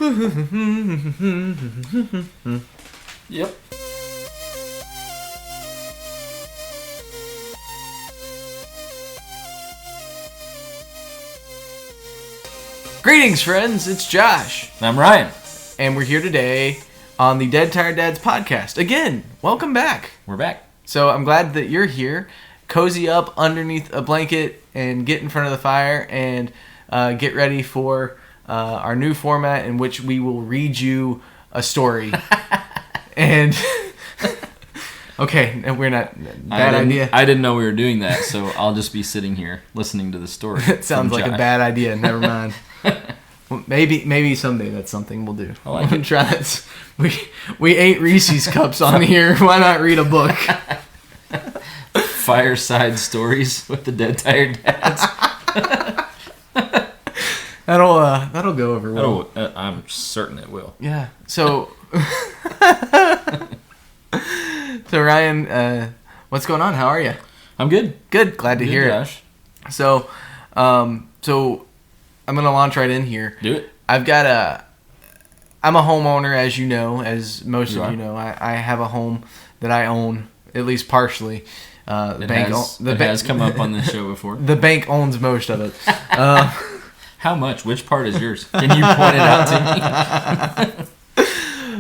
Yep. Greetings, friends. It's Josh. I'm Ryan. And we're here today on the Dead Tired Dads podcast. Again, welcome back. We're back. So I'm glad that you're here. Cozy up underneath a blanket and get in front of the fire and get ready for our new format in which we will read you a story. And okay, and we're not bad idea. I didn't know we were doing that, so I'll just be sitting here listening to the story. It sounds like a bad idea. Never mind. Well, maybe someday that's something we'll do. I like it. Try that. We ate Reese's cups on here. Why not read a book? Fireside stories with the Dead Tired Dads. That'll go over well. I'm certain it will. Yeah. So Ryan, what's going on? How are you? I'm good. Good. Glad to hear Josh. it. So I'm gonna launch right in here. Do it. I'm a homeowner, as you know, as most of you know. I have a home that I own, at least partially. It has come up on this show before. The bank owns most of it. How much? Which part is yours? Can you point it out to me?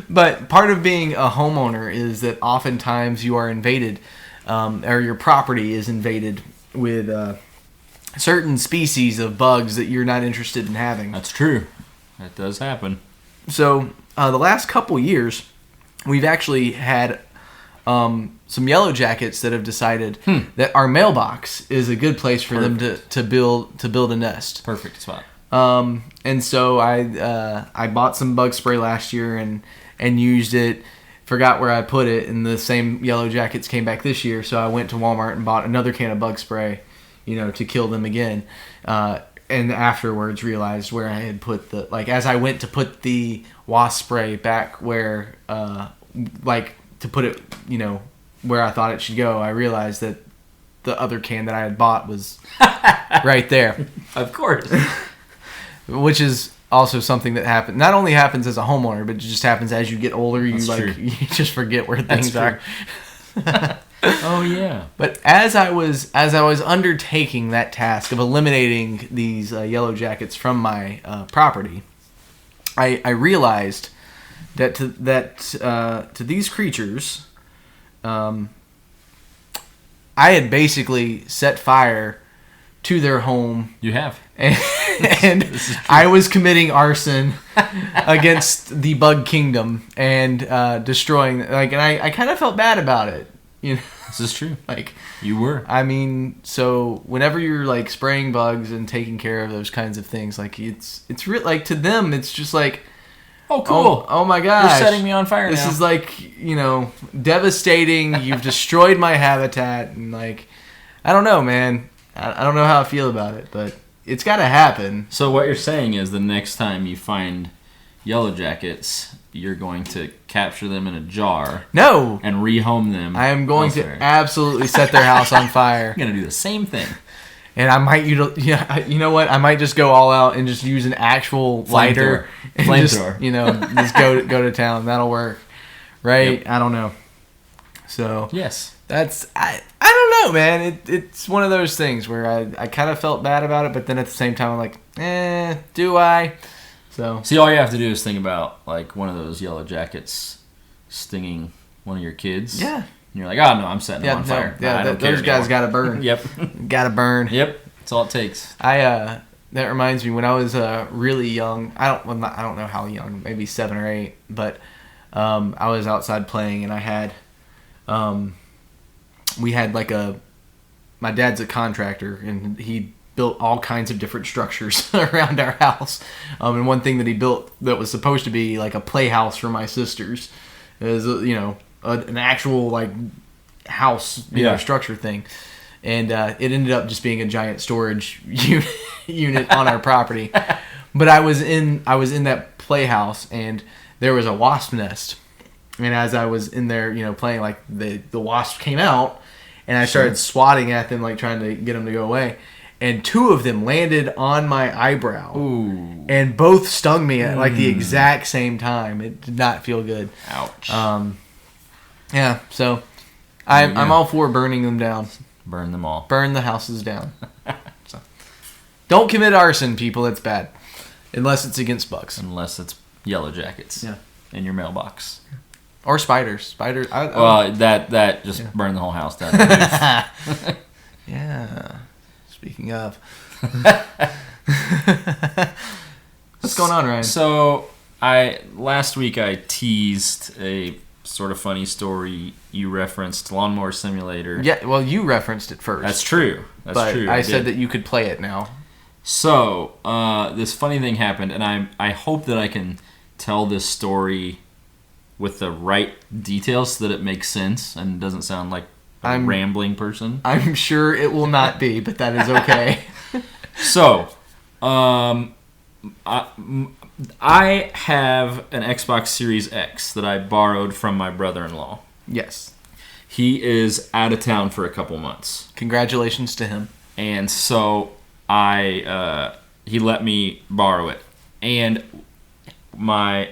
But part of being a homeowner is that oftentimes you are invaded, or your property is invaded with certain species of bugs that you're not interested in having. That's true. That does happen. So the last couple years, we've actually had some yellow jackets that have decided that our mailbox is a good place for them to build a nest. Perfect spot. And so I bought some bug spray last year and used it. Forgot where I put it, and the same yellow jackets came back this year. So I went to Walmart and bought another can of bug spray, to kill them again. And afterwards realized where I had put as I went to put the wasp spray back where, to put it, where I thought it should go, I realized that the other can that I had bought was right there. Of course. Which is also something that happens. Not only happens as a homeowner, but it just happens as you get older. You just forget where things are. Oh yeah. But as I was undertaking that task of eliminating these yellow jackets from my property, I realized that to these creatures, I had basically set fire to their home. You have. And I was committing arson against the bug kingdom and destroying. And I kind of felt bad about it. This is true. You were. I mean, so whenever you're spraying bugs and taking care of those kinds of things, it's real. To them, it's just oh, cool. Oh my gosh. You're setting me on fire this now. This is devastating. You've destroyed my habitat. And I don't know, man. I don't know how I feel about it, but it's got to happen. So what you're saying is the next time you find yellow jackets, you're going to capture them in a jar. No. And rehome them. I am going to absolutely set their house on fire. I'm going to do the same thing. And I might, you know what? I might just go all out and just use an actual lighter. Flamethrower. Just go to town. That'll work. Right? Yep. I don't know. So. Yes. That's, I don't know, man. It's one of those things where I kind of felt bad about it, but then at the same time I'm like, do I? So. See, all you have to do is think about one of those yellow jackets stinging one of your kids. Yeah. And you're like, oh no, I'm setting them on fire. Yeah, those guys gotta burn. Yep. Gotta burn. Yep. That's all it takes. That reminds me, when I was really young, I don't know how young, maybe 7 or 8, but I was outside playing and I had we had my dad's a contractor and he built all kinds of different structures around our house. And one thing that he built that was supposed to be a playhouse for my sisters is, an actual house structure thing. And it ended up just being a giant storage unit on our property. But I was in that playhouse and there was a wasp nest. And as I was in there, playing, the wasp came out and I started swatting at them, trying to get them to go away. and 2 of them landed on my eyebrow. Ooh. And both stung me at like the exact same time. It did not feel good. Ouch. Yeah, so I'm all for burning them down. Burn them all. Burn the houses down. So, don't commit arson, people. It's bad. Unless it's against bugs. Unless it's yellow jackets. Yeah. In your mailbox. Or spiders. Well, that just burned the whole house down. Yeah. Speaking of. What's going on, Ryan? So, last week I teased a sort of funny story. You referenced Lawnmower Simulator. Yeah, well, you referenced it first. That's true. That's true. I said that you could play it now. So, this funny thing happened, and I hope that I can tell this story with the right details so that it makes sense and doesn't sound like a rambling person. I'm sure it will not be, but that is okay. So, I have an Xbox Series X that I borrowed from my brother-in-law. Yes. He is out of town for a couple months. Congratulations to him. And so he let me borrow it. And my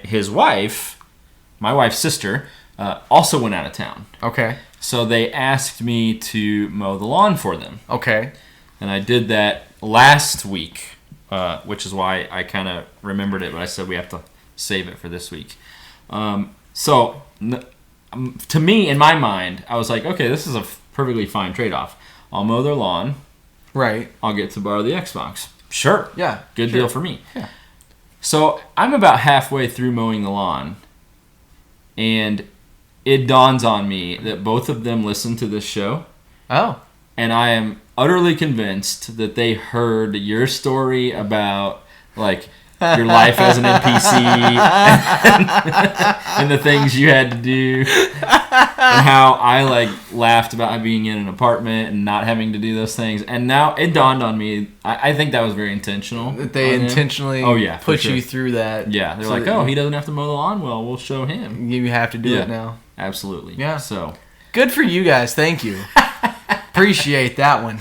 wife's sister, also went out of town. Okay. So they asked me to mow the lawn for them. Okay. And I did that last week, which is why I kind of remembered it, but I said we have to save it for this week. So to me, in my mind, I was like, okay, this is a perfectly fine trade-off. I'll mow their lawn. Right. I'll get to borrow the Xbox. Sure. Yeah. Good deal for me. Yeah. So I'm about halfway through mowing the lawn, and it dawns on me that both of them listen to this show. Oh. And I am utterly convinced that they heard your story about, like, your life as an NPC and the things you had to do, and how I, like, laughed about being in an apartment and not having to do those things. And now it dawned on me, I think that was very intentional. That they intentionally put you through that. Yeah, they're like, oh, he doesn't have to mow the lawn? Well, we'll show him. You have to do it now. Absolutely. Yeah. So good for you guys. Thank you. Appreciate that one.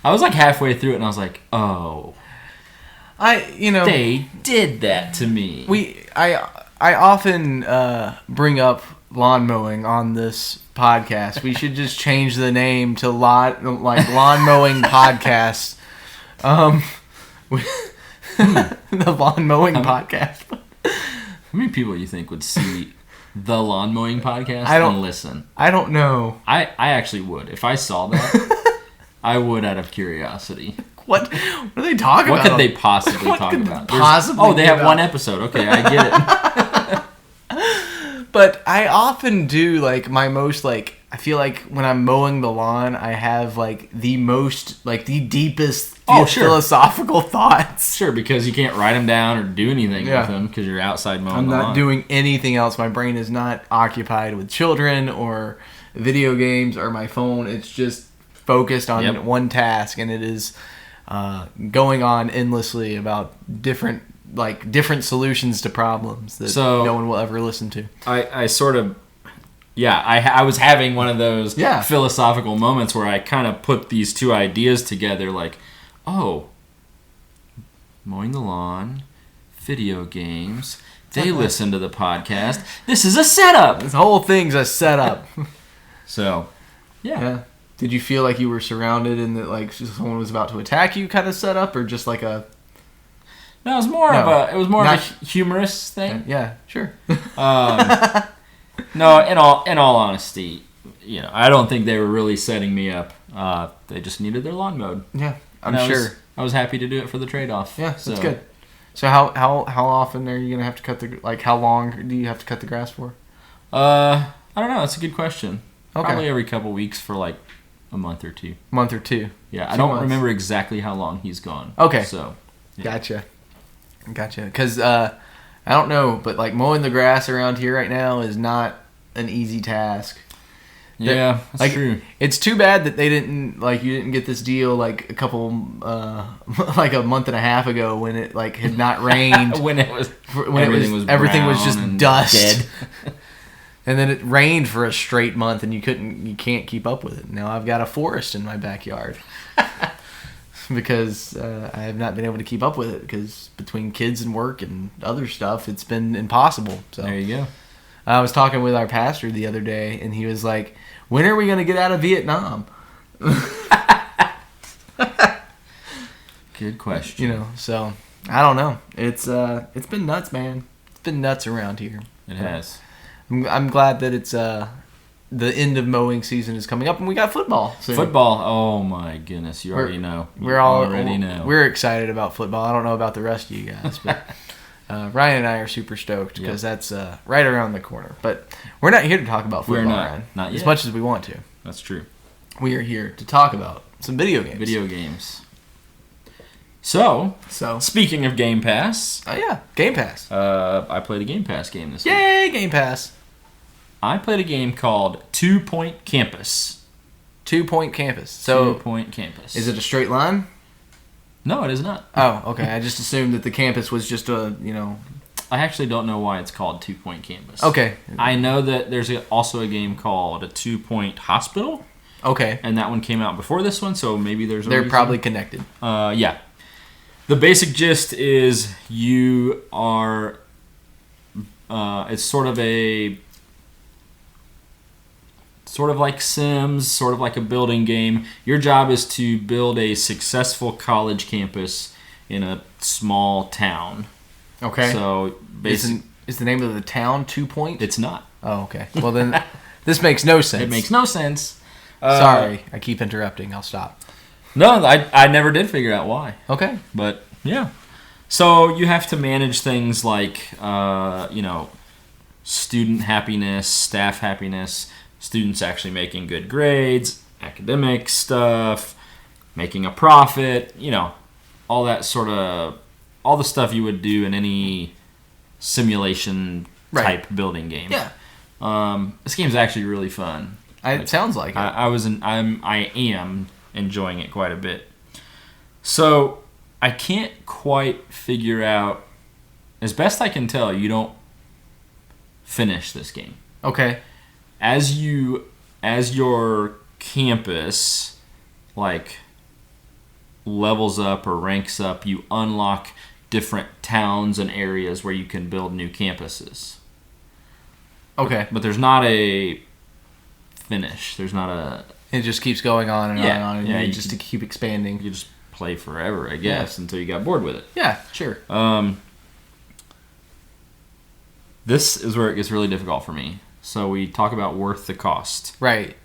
I was like halfway through it, and I was like, oh. They did that to me. I often bring up lawn mowing on this podcast. We should just change the name to lawn mowing podcast. The lawn mowing podcast. How many people do you think would see the lawn mowing podcast and listen? I don't know. I actually would. If I saw that, I would out of curiosity. What are they talking about? What could they possibly talk about? They have one episode. Okay, I get it. But I often do, like, my most, like, I feel like when I'm mowing the lawn, I have, like, the most, like, the deepest philosophical thoughts. Sure, because you can't write them down or do anything with them because you're outside mowing the lawn. I'm not doing anything else. My brain is not occupied with children or video games or my phone. It's just focused on one task, and it is going on endlessly about different solutions to problems that no one will ever listen to. I sort of, I was having one of those philosophical moments where I kind of put these two ideas together, like, oh, mowing the lawn, video games, they listen to the podcast. This is a setup. This whole thing's a setup. So, yeah. Did you feel like you were surrounded and that, like, someone was about to attack you kind of setup, or just like a... No, it was more of a humorous thing. Yeah, sure. No, in all honesty, I don't think they were really setting me up. They just needed their lawn mowed. Yeah, I'm sure. I was happy to do it for the trade-off. Yeah, that's good. So how often are you gonna have to how long do you have to cut the grass for? I don't know. That's a good question. Okay. Probably every couple weeks for like a month or two. Yeah, I don't remember exactly how long he's gone. Okay. So, Gotcha. Because I don't know, but like mowing the grass around here right now is not an easy task. Yeah, that's true. It's too bad that you didn't get this deal like a couple, like a month and a half ago when it like had not rained. when everything was just dust. Dead. And then it rained for a straight month, and you can't keep up with it. Now I've got a forest in my backyard. because I have not been able to keep up with it because between kids and work and other stuff, it's been impossible. So there you go. I was talking with our pastor the other day, and he was like, "When are we going to get out of Vietnam?" Good question. So I don't know. It's been nuts, man. It's been nuts around here. It has. I'm glad that it's the end of mowing season is coming up, and we got football soon. Football. Oh my goodness! You already know. We're excited about football. I don't know about the rest of you guys, but Ryan and I are super stoked because that's right around the corner. But we're not here to talk about football, Ryan, not yet. As much as we want to. That's true. We are here to talk about some video games. So speaking of Game Pass. Oh yeah, Game Pass. I played a Game Pass game this week. Yay, Game Pass. I played a game called 2 Point Campus. 2 Point Campus. So 2 Point Campus. Is it a straight line? No, it is not. Oh, okay. I just assumed that the campus was just a, I actually don't know why it's called 2 Point Campus. Okay. I know that there's also a game called a 2 Point Hospital. Okay. And that one came out before this one, so maybe there's a They're reason. probably connected. Yeah. The basic gist is you are... it's sort of like Sims, sort of like a building game. Your job is to build a successful college campus in a small town. Okay. So basically, is the name of the town 2 Point? It's not. Oh, okay. Well then, this makes no sense. It makes no sense. Sorry, I keep interrupting. I'll stop. No, I never did figure out why. Okay. But yeah. So you have to manage things like student happiness, staff happiness, students actually making good grades, academic stuff, making a profit, all that sort of, all the stuff you would do in any simulation type building game. Yeah. This game's actually really fun. It sounds like it. I am enjoying it quite a bit. So I can't quite figure out, as best I can tell, you don't finish this game. Okay. As your campus levels up or ranks up, you unlock different towns and areas where you can build new campuses. Okay. But there's not a finish. There's not a... It just keeps going on and on and on, and you just to keep expanding. You just play forever, I guess, until you got bored with it. Yeah, sure. This is where it gets really difficult for me. So we talk about worth the cost. Right.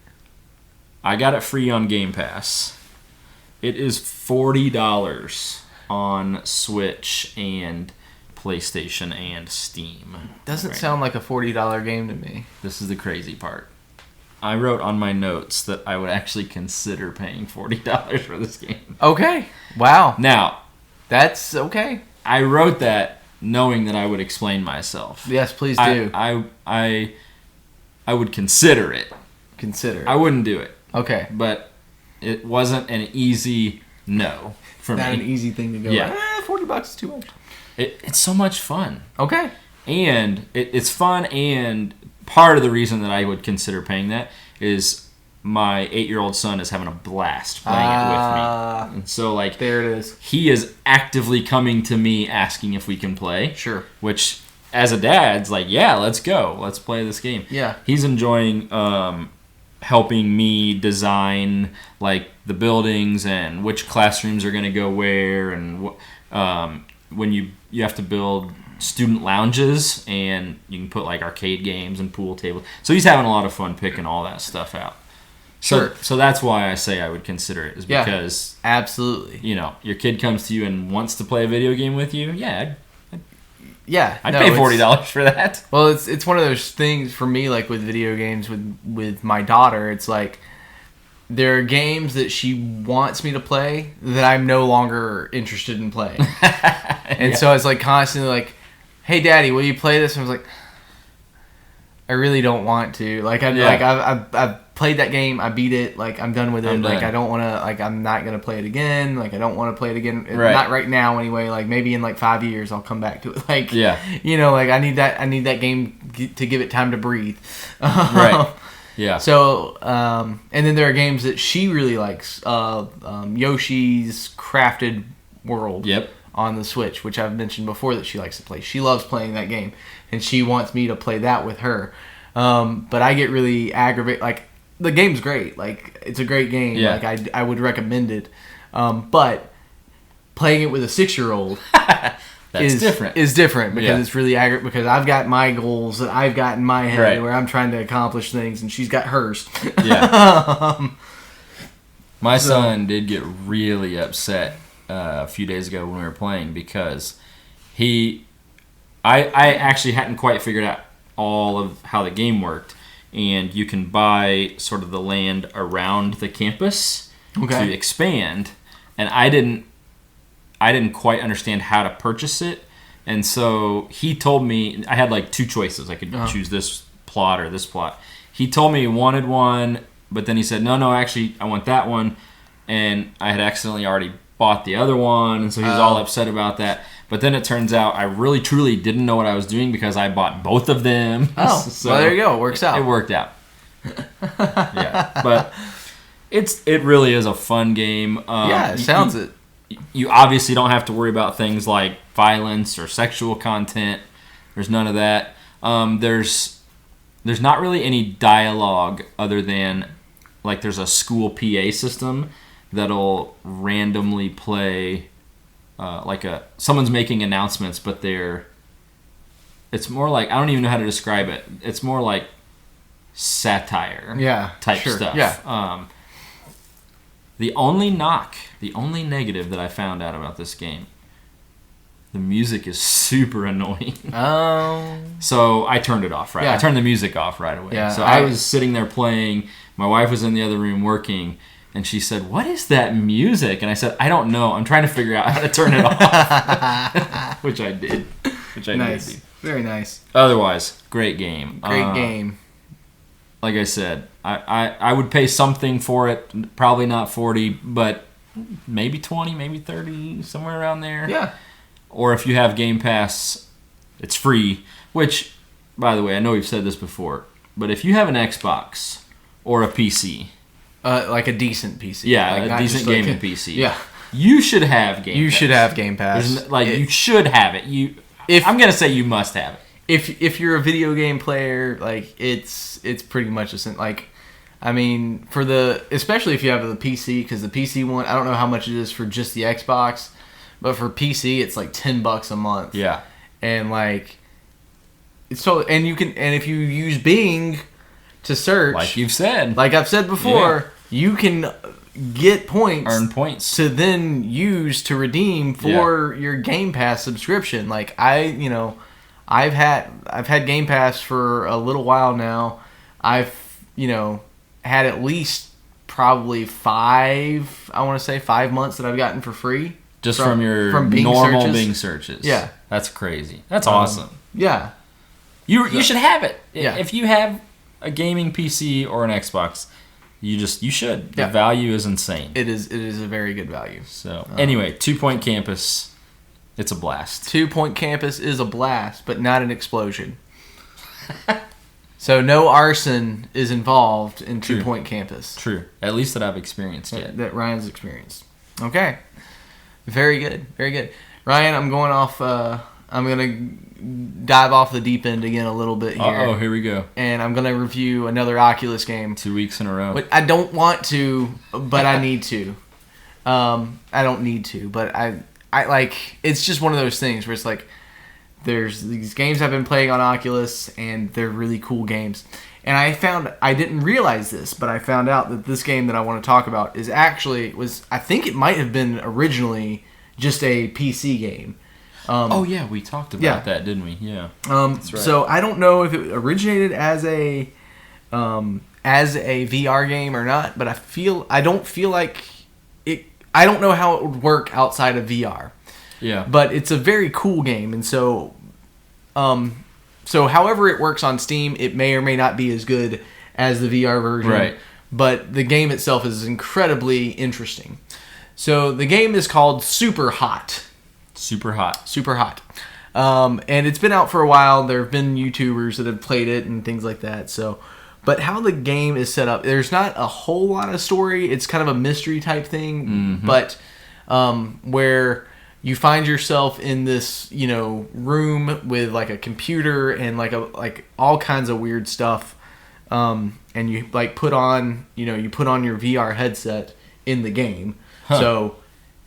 I got it free on Game Pass. It is $40 on Switch and PlayStation and Steam. Doesn't sound like a $40 game to me. This is the crazy part. I wrote on my notes that I would actually consider paying $40 for this game. Okay. Wow. Now, that's okay. I wrote that knowing that I would explain myself. Yes, please do. I would consider it. Consider it. I wouldn't do it. Okay. But it wasn't an easy no for me. Not an easy thing to go, $40 is too much. It's so much fun. Okay. And it's fun, and part of the reason that I would consider paying that is my 8-year-old son is having a blast playing it with me. And so, there it is. He is actively coming to me asking if we can play. Sure. Which, as a dad's yeah, let's go. Let's play this game. Yeah. He's enjoying helping me design, the buildings and which classrooms are going to go where, and when you have to build student lounges, and you can put arcade games and pool tables. So he's having a lot of fun picking all that stuff out. Sure. So that's why I say I would consider it, is because absolutely. Your kid comes to you and wants to play a video game with you. Yeah. I'd no, pay $40 for that. Well, it's one of those things for me, with video games with my daughter. It's there are games that she wants me to play that I'm no longer interested in playing. And so it's constantly hey, Daddy, will you play this? And I was I really don't want to. I've played that game. I beat it. I'm done with it. I don't want to. I'm not gonna play it again. I don't want to play it again. Right. Not right now, anyway. Maybe in 5 years I'll come back to it. I need that. I need that game to give it time to breathe. Right. Yeah. So, and then there are games that she really likes. Yoshi's Crafted World. Yep. On the Switch, which I've mentioned before that she likes to play. She loves playing that game, and she wants me to play that with her. But I get really aggravated. Like, the game's great. Like, it's a great game. Yeah. Like, I would recommend it. But playing it with a 6-year-old is different because it's really because I've got my goals that I've got in my head where I'm trying to accomplish things, and she's got hers. Yeah. My son did get really upset a few days ago when we were playing because I actually hadn't quite figured out all of how the game worked, and you can buy sort of the land around the campus to expand, and I didn't quite understand how to purchase it. And so he told me I had like 2 choices. I could choose this plot or this plot. He told me he wanted one, but then he said, no, actually, I want that one. And I had accidentally already bought the other one, and so he was all upset about that. But then it turns out I really, truly didn't know what I was doing because I bought both of them. Oh, so well, there you go. It works out. It worked out. Yeah, but it really is a fun game. It sounds it. You obviously don't have to worry about things like violence or sexual content. There's none of that. There's not really any dialogue other than like there's a school PA system that'll randomly play someone's making announcements, but it's more like, I don't even know how to describe it. It's more like satire type stuff. Yeah. The only negative that I found out about this game, the music is super annoying. Oh. So I turned it off, right? Yeah. I turned the music off right away. Yeah, So I was sitting there playing. My wife was in the other room working, and she said, "What is that music?" And I said, "I don't know. I'm trying to figure out how to turn it off." Which I did. Nice. Very nice. Otherwise, great game. Great game. Like I said, I would pay something for it. Probably not 40, but maybe 20, maybe 30, somewhere around there. Yeah. Or if you have Game Pass, it's free. Which, by the way, I know we've said this before, but if you have an Xbox or a PC, like a decent PC, a decent gaming PC, yeah, you should have Game Pass. You should have Game Pass. You should have it. I'm gonna say you must have it. If you're a video game player, like it's pretty much like, I mean, especially if you have the PC, because the PC one, I don't know how much it is for just the Xbox, but for PC it's like $10 a month. Yeah, and like it's so, and if you use Bing to search, like you've said, like I've said before, you can get points, earn points to then use to redeem for your Game Pass subscription. Like I've had Game Pass for a little while now. I've had at least probably 5 months that I've gotten for free just from Bing normal searches. Bing searches. Yeah, that's crazy. That's awesome. Yeah, you should have it. Yeah. If you have a gaming PC or an Xbox, you should. The value is insane. It is a very good value. So anyway, 2 Point Campus, it's a blast. 2 Point Campus is a blast, but not an explosion. So no arson is involved in 2 Point Campus. True. At least that I've experienced yet. That Ryan's experienced. Okay. Very good. Very good. Ryan, I'm going off. I'm going to dive off the deep end again a little bit here. Uh-oh, here we go. And I'm going to review another Oculus game. 2 weeks in a row. But I don't want to, but I need to. I don't need to, but I like, it's just one of those things where it's like, there's these games I've been playing on Oculus, and they're really cool games. And I didn't realize this, but I found out that this game that I want to talk about I think it might have been originally just a PC game. We talked about that, didn't we? Yeah. That's right. So I don't know if it originated as a VR game or not, but I don't feel like it. I don't know how it would work outside of VR. Yeah. But it's a very cool game, and so however it works on Steam, it may or may not be as good as the VR version. Right. But the game itself is incredibly interesting. So the game is called Super Hot. Super Hot. Super Hot. And it's been out for a while. There have been YouTubers that have played it and things like that. So, But how the game is set up, there's not a whole lot of story. It's kind of a mystery type thing, but where you find yourself in this, room with like a computer and like all kinds of weird stuff, and you like put on your VR headset in the game. So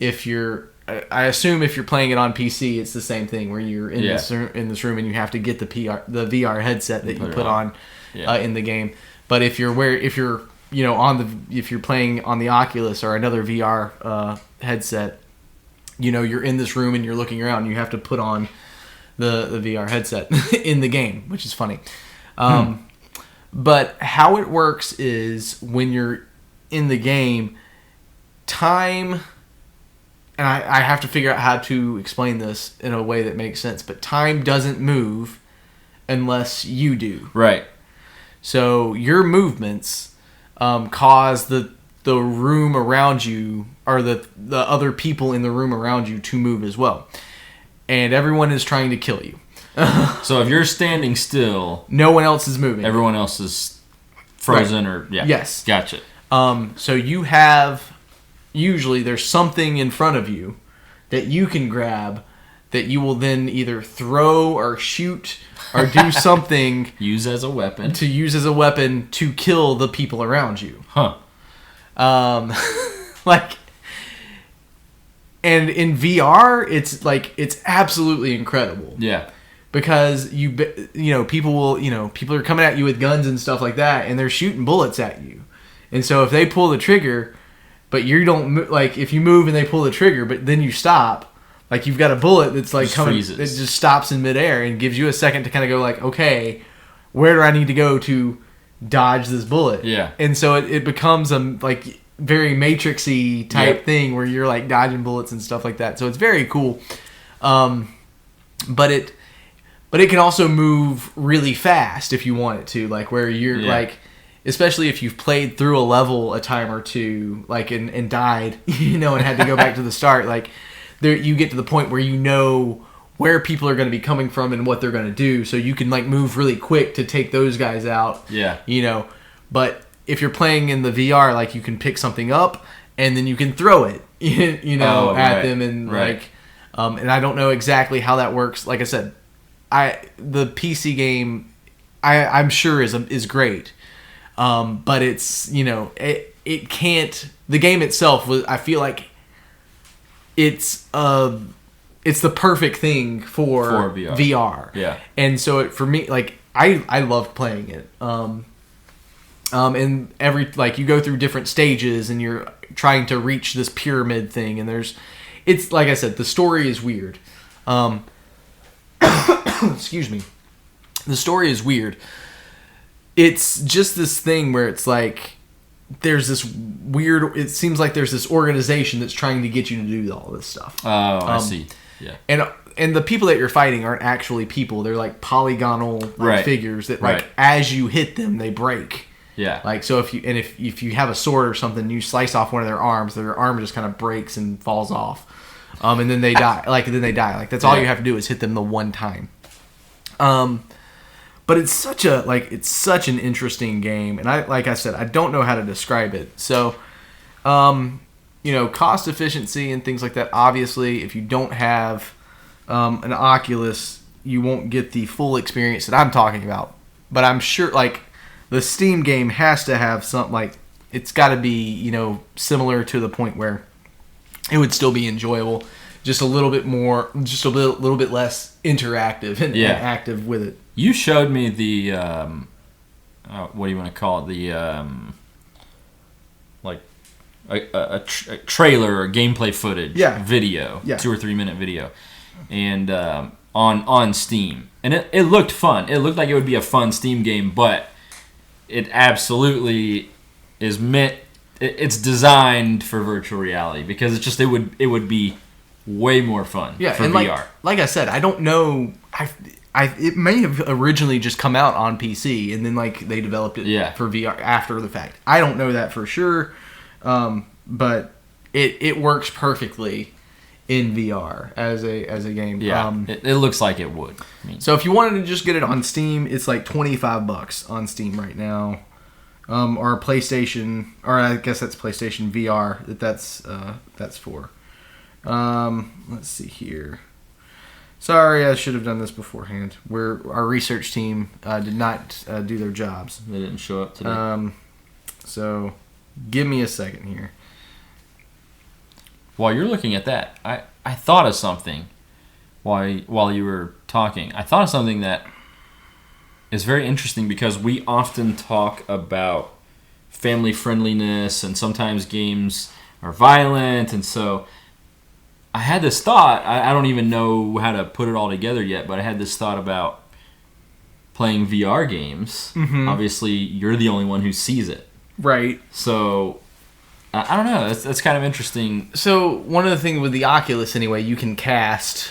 I assume if you're playing it on PC, it's the same thing where you're in this room and you have to get the VR headset that you put on in the game. But if you're playing on the Oculus or another VR headset, you're in this room and you're looking around and you have to put on the VR headset in the game, which is funny. But how it works is when you're in the game, time, and I have to figure out how to explain this in a way that makes sense, but time doesn't move unless you do. Right. So your movements cause the room around you, or the other people in the room around you, to move as well. And everyone is trying to kill you. So if you're standing still, no one else is moving. Everyone else is frozen, or Yes. Gotcha. So you have, usually there's something in front of you that you can grab that you will then either throw or shoot or do something use as a weapon to kill the people around you. And in VR, it's absolutely incredible. Yeah. Because people are coming at you with guns and stuff like that, and they're shooting bullets at you. And so if they pull the trigger, but you don't, like, if you move and they pull the trigger, but then you stop, like, you've got a bullet that's like coming, it just stops in midair and gives you a second to kind of go like, okay, where do I need to go to dodge this bullet? Yeah. And so it becomes a like very Matrix-y type thing where you're like dodging bullets and stuff like that. So it's very cool. But it can also move really fast if you want it to, like where you're like, especially if you've played through a level a time or two, like and died, and had to go back to the start, like there you get to the point where where people are going to be coming from and what they're going to do, so you can like move really quick to take those guys out. Yeah. But if you're playing in the VR, like you can pick something up and then you can throw it, at them, and like, and I don't know exactly how that works. Like I said, the PC game, I'm sure is great, but it's it can't. The game itself was, I feel like it's the perfect thing for VR. Yeah. And so for me, like I loved playing it. And you go through different stages and you're trying to reach this pyramid thing, and it's like I said, the story is weird. Excuse me. The story is weird. It's just this thing where it's like there's this weird, it seems like there's this organization that's trying to get you to do all this stuff. Oh, I see. Yeah. And the people that you're fighting aren't actually people. They're like polygonal figures that like as you hit them, they break. Yeah. Like, so if you have a sword or something, you slice off one of their arms just kind of breaks and falls off. And then they die. Like that's all you have to do is hit them the one time. But it's such an interesting game, and like I said, I don't know how to describe it. So, cost efficiency and things like that. Obviously, if you don't have an Oculus, you won't get the full experience that I'm talking about. But I'm sure, like, the Steam game has to have something, like, it's got to be, similar to the point where it would still be enjoyable, just a little bit more, just a little bit less interactive and active with it. You showed me the, what do you want to call it? The, like a trailer or gameplay footage video, 2 or 3 minute video, and on Steam, and it looked fun. It looked like it would be a fun Steam game, but it absolutely is meant. It's designed for virtual reality because it's just it would be way more fun for and VR. Like I said, I don't know. It may have originally just come out on PC and then like they developed it for VR after the fact. I don't know that for sure, but it works perfectly in VR as a game. Yeah, it looks like it would. So if you wanted to just get it on Steam, it's like $25 on Steam right now. Or PlayStation, or I guess that's PlayStation VR that's for. Let's see here. Sorry, I should have done this beforehand. Our research team did not do their jobs. They didn't show up today. So give me a second here. While you're looking at that, I thought of something while you were talking. I thought of something that is very interesting because we often talk about family friendliness and sometimes games are violent, and so I had this thought. I don't even know how to put it all together yet, but I had this thought about playing VR games. Mm-hmm. Obviously, you're the only one who sees it. Right. So, I don't know. That's kind of interesting. So, one of the things with the Oculus, anyway, you can cast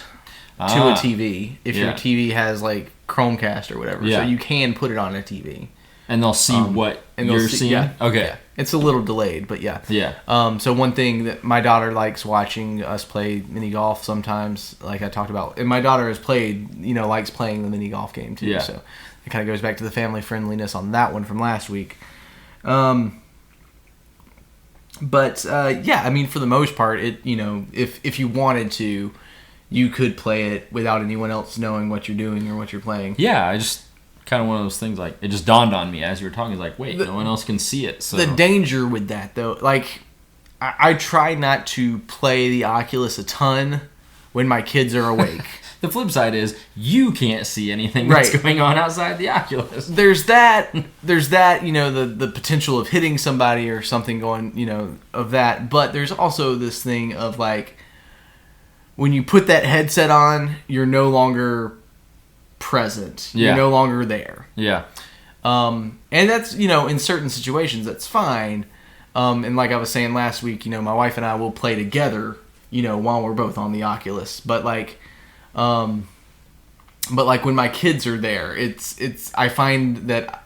to a TV if your TV has, like, Chromecast or whatever. Yeah. So, you can put it on a TV. And they'll see what you're seeing? Yeah. Okay. Yeah. It's a little delayed, but yeah. Yeah. So one thing that my daughter likes watching us play mini golf sometimes, like I talked about, and my daughter has played, likes playing the mini golf game too. Yeah. So it kind of goes back to the family friendliness on that one from last week. But I mean, for the most part, it if you wanted to, you could play it without anyone else knowing what you're doing or what you're playing. Yeah, I just kind of one of those things, like, it just dawned on me as you were talking, like, wait, no one else can see it. So the danger with that, though, like, I try not to play the Oculus a ton when my kids are awake. The flip side is you can't see anything that's going on outside the Oculus. There's that, the potential of hitting somebody or something going, of that. But there's also this thing of, like, when you put that headset on, you're no longer present. Yeah. You're no longer there. Yeah. And that's, in certain situations, that's fine. And like I was saying last week, my wife and I will play together, while we're both on the Oculus. But like when my kids are there, I find that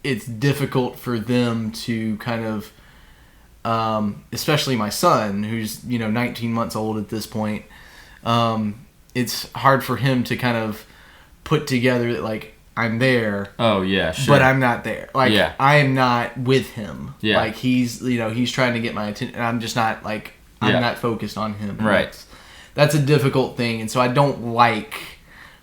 it's difficult for them to kind of, especially my son, who's, 19 months old at this point. It's hard for him to kind of put together that, like, I'm there. Oh, yeah, sure. But I'm not there. Like, yeah. I am not with him. Yeah. Like, he's trying to get my attention, and I'm just not, like, I'm not focused on him. Right. That's a difficult thing, and so I don't like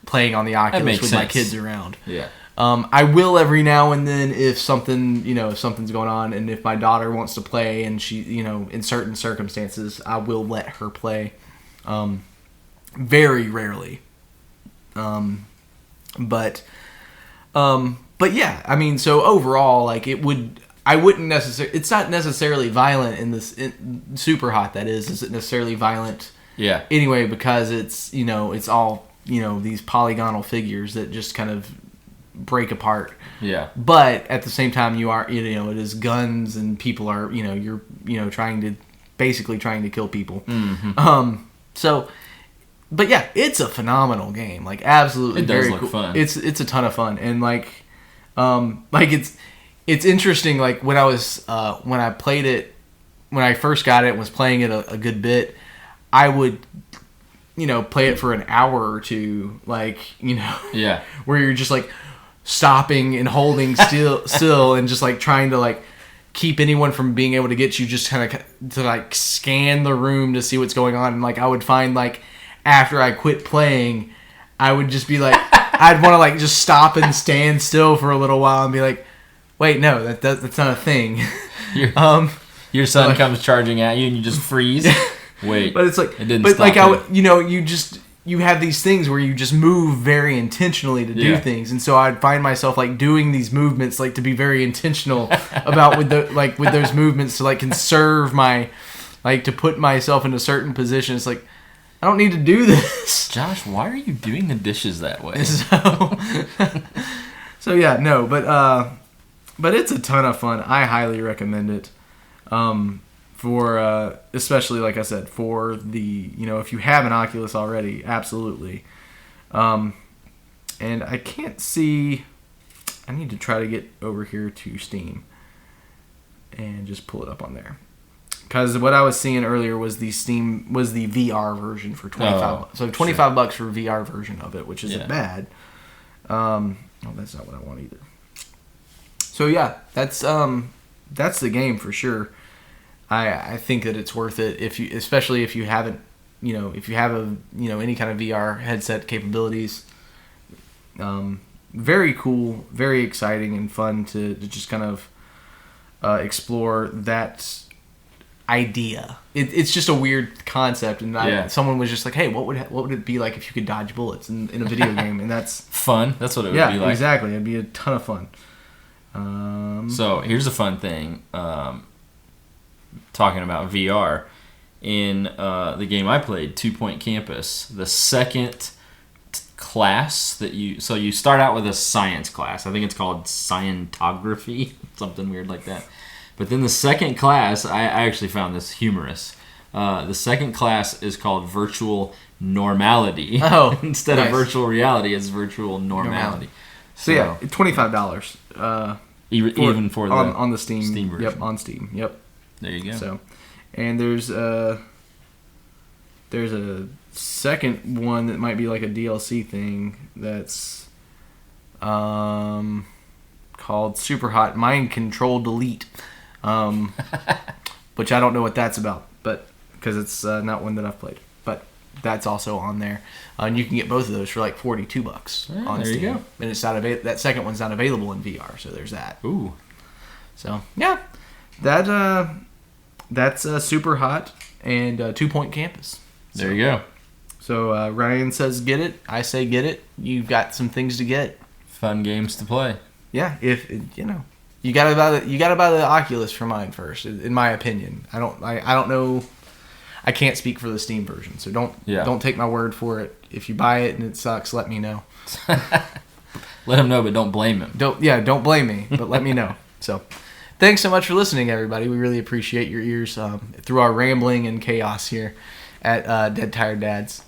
playing on the Oculus with my kids around. Yeah. I will every now and then if something's going on, and if my daughter wants to play, and she, in certain circumstances, I will let her play. Very rarely. But yeah, I mean, so overall, like, it's not necessarily violent in this, super hot, that is it necessarily violent? Yeah. Anyway, because it's, it's all, these polygonal figures that just kind of break apart. Yeah. But at the same time, you are, it is guns and people are, you're, trying to kill people. Mm-hmm. So, but yeah, it's a phenomenal game. Like, absolutely, it does very look cool. Fun. It's a ton of fun, and it's interesting. Like when I played it, when I first got it and was playing it a good bit, I would, play it for an hour or two, like, yeah, where you're just like stopping and holding still, and just like trying to like keep anyone from being able to get you, just kind of to like scan the room to see what's going on, and like I would find like, after I quit playing, I would just be like, I'd want to like just stop and stand still for a little while and be like, wait, no, that's not a thing. Your son like, comes charging at you and you just freeze. Wait, but it's like, it didn't stop like you have these things where you just move very intentionally to do things, and so I'd find myself like doing these movements, like to be very intentional about with those movements to like conserve my, like to put myself in a certain position. It's like, I don't need to do this. Josh, why are you doing the dishes that way? So yeah, no, but it's a ton of fun. I highly recommend it. For especially, like I said, for the, if you have an Oculus already, absolutely. And I can't see, I need to try to get over here to Steam and just pull it up on there. Because what I was seeing earlier was the VR version for $25. So $25 for VR version of it, which isn't bad. That's not what I want either. So yeah, that's the game for sure. I think that it's worth it especially if you haven't, if you have any kind of VR headset capabilities. Very cool, very exciting and fun to just kind of explore that idea. It's just a weird concept, and someone was just like, "Hey, what would it be like if you could dodge bullets in a video game?" And that's fun. That's what it would be like. Yeah, exactly. It'd be a ton of fun. So here's a fun thing. Talking about VR, in the game I played, 2 Point Campus, the second class that you start out with a science class. I think it's called Scientography, something weird like that. But then the second class, I actually found this humorous. The second class is called Virtual Normality. Oh, instead of virtual reality, it's Virtual Normality. So yeah, $25. Even for the on the Steam version. Yep, on Steam. Yep. There you go. So, and there's a second one that might be like a DLC thing that's called Super Hot Mind Control Delete, which I don't know what that's about, but because it's not one that I've played, but that's also on there, and you can get both of those for like $42 on Steam. There you go. And it's not that second one's not available in VR, so there's that. Ooh. So yeah, that's Super Hot and 2 Point Campus. There you go. So Ryan says get it. I say get it. You've got some things to get. Fun games to play. Yeah, if you gotta buy the Oculus for mine first. In my opinion, I don't know. I can't speak for the Steam version, so don't take my word for it. If you buy it and it sucks, let me know. Let him know, but don't blame him. Don't blame me, but let me know. So, thanks so much for listening, everybody. We really appreciate your ears through our rambling and chaos here at Dead Tired Dads.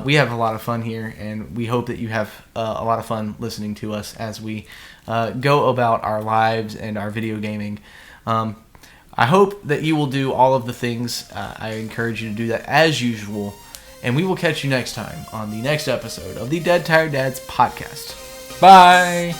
We have a lot of fun here, and we hope that you have a lot of fun listening to us as we go about our lives and our video gaming. I hope that you will do all of the things. I encourage you to do that as usual, and we will catch you next time on the next episode of the Dead Tired Dads podcast. Bye!